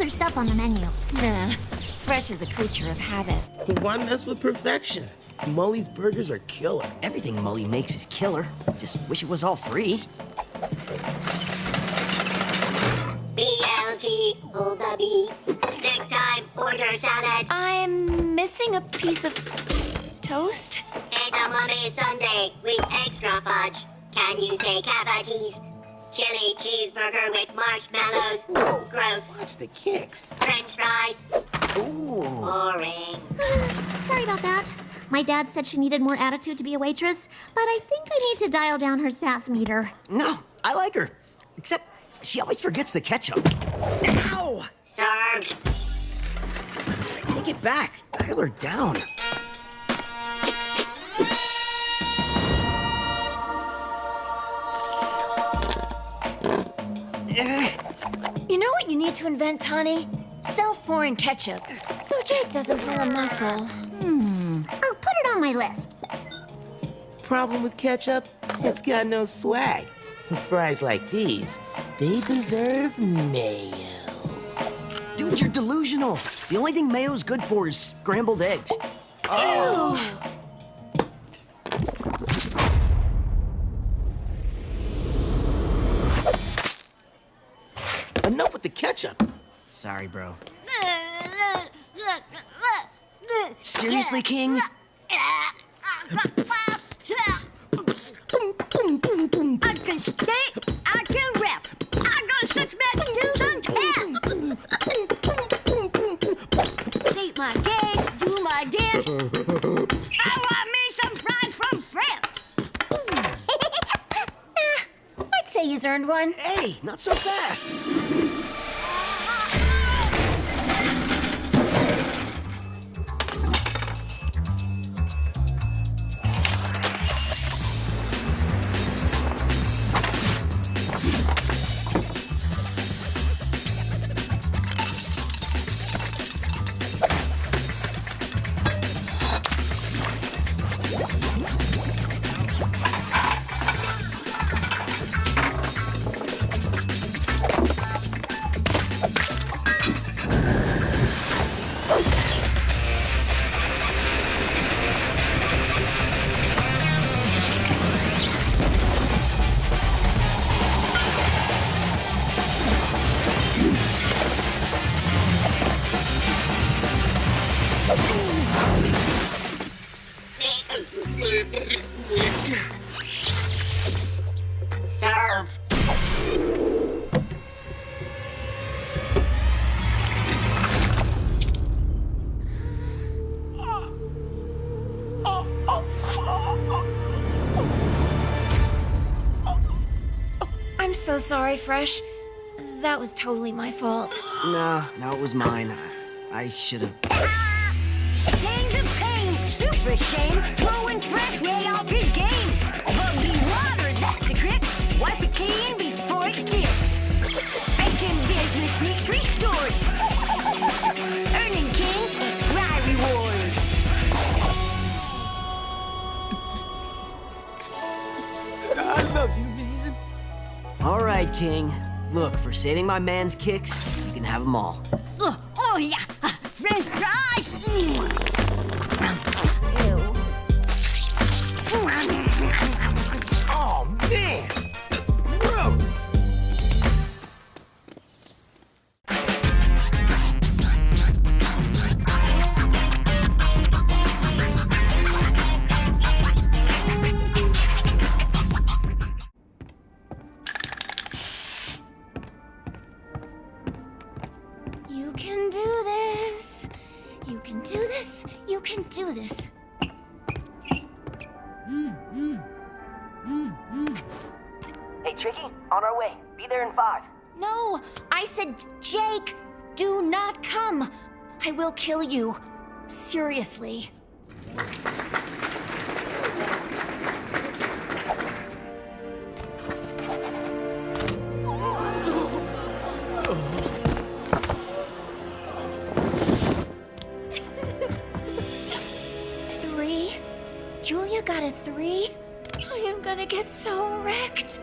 other stuff on the menu. Nah, Fresh is a creature of habit. Why mess with perfection? Mully's burgers are killer. Everything Mully makes is killer. Just wish it was all free. BLT, hold the B. Next time, order salad. I'm missing a piece of toast. Edamame sundae with extra fudge. Can you say cavaties? Chili cheeseburger with marshmallows. Whoa. Gross. Watch the kicks. French fries. Ooh. Boring. Sorry about that. My dad said she needed more attitude to be a waitress, but I think I need to dial down her sass meter. No, I like her. Except she always forgets the ketchup. Ow! Served. Take it back. Dial her down. You know what you need to invent, Tani? Self-pouring ketchup, so Jake doesn't pull a muscle. I'll put it on my list. Problem with ketchup? It's got no swag. Fries like these, they deserve mayo. Dude, you're delusional. The only thing mayo's good for is scrambled eggs. Enough with the ketchup. Sorry, bro. Seriously, King? I can skate, I can rap. I got such bad news on tap. Eat my cake, do my dance. I want me some fries from France. I'd say he's earned one. Hey, not so fast. Serve. I'm so sorry, Fresh. That was totally my fault. No, it was mine. I should have. Gangs of pain, super shame, blowing Fresh way off his game. Bubbly water, that's a trick. Wipe it clean before it sticks. Bacon business needs restored. Earning King, fry reward. I love you, man. All right, King. Look, for saving my man's kicks, you can have them all. Oh yeah, French fries. Oh, man. Gross. You can do this. You can do this. You can do this. Hey, Tricky, on our way. Be there in 5. No, I said, Jake, do not come. I will kill you. Seriously. Three? Julia got a 3? I am gonna get so wrecked.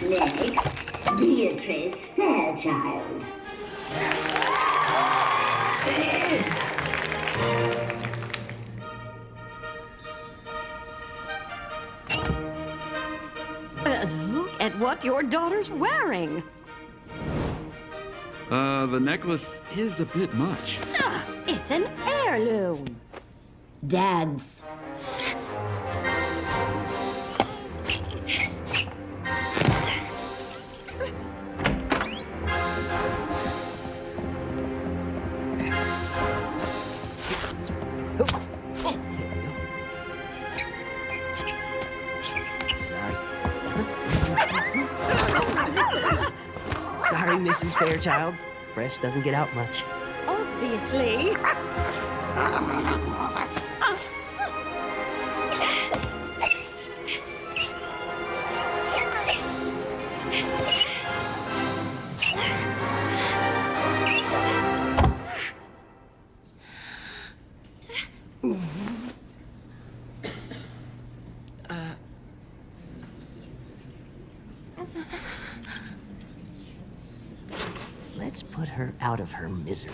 Next, Beatrice Fairchild. Look at what your daughter's wearing. The necklace is a bit much. It's an heirloom. Dad's. Sorry. Sorry, Mrs. Fairchild. Fresh doesn't get out much. Obviously. Let's put her out of her misery.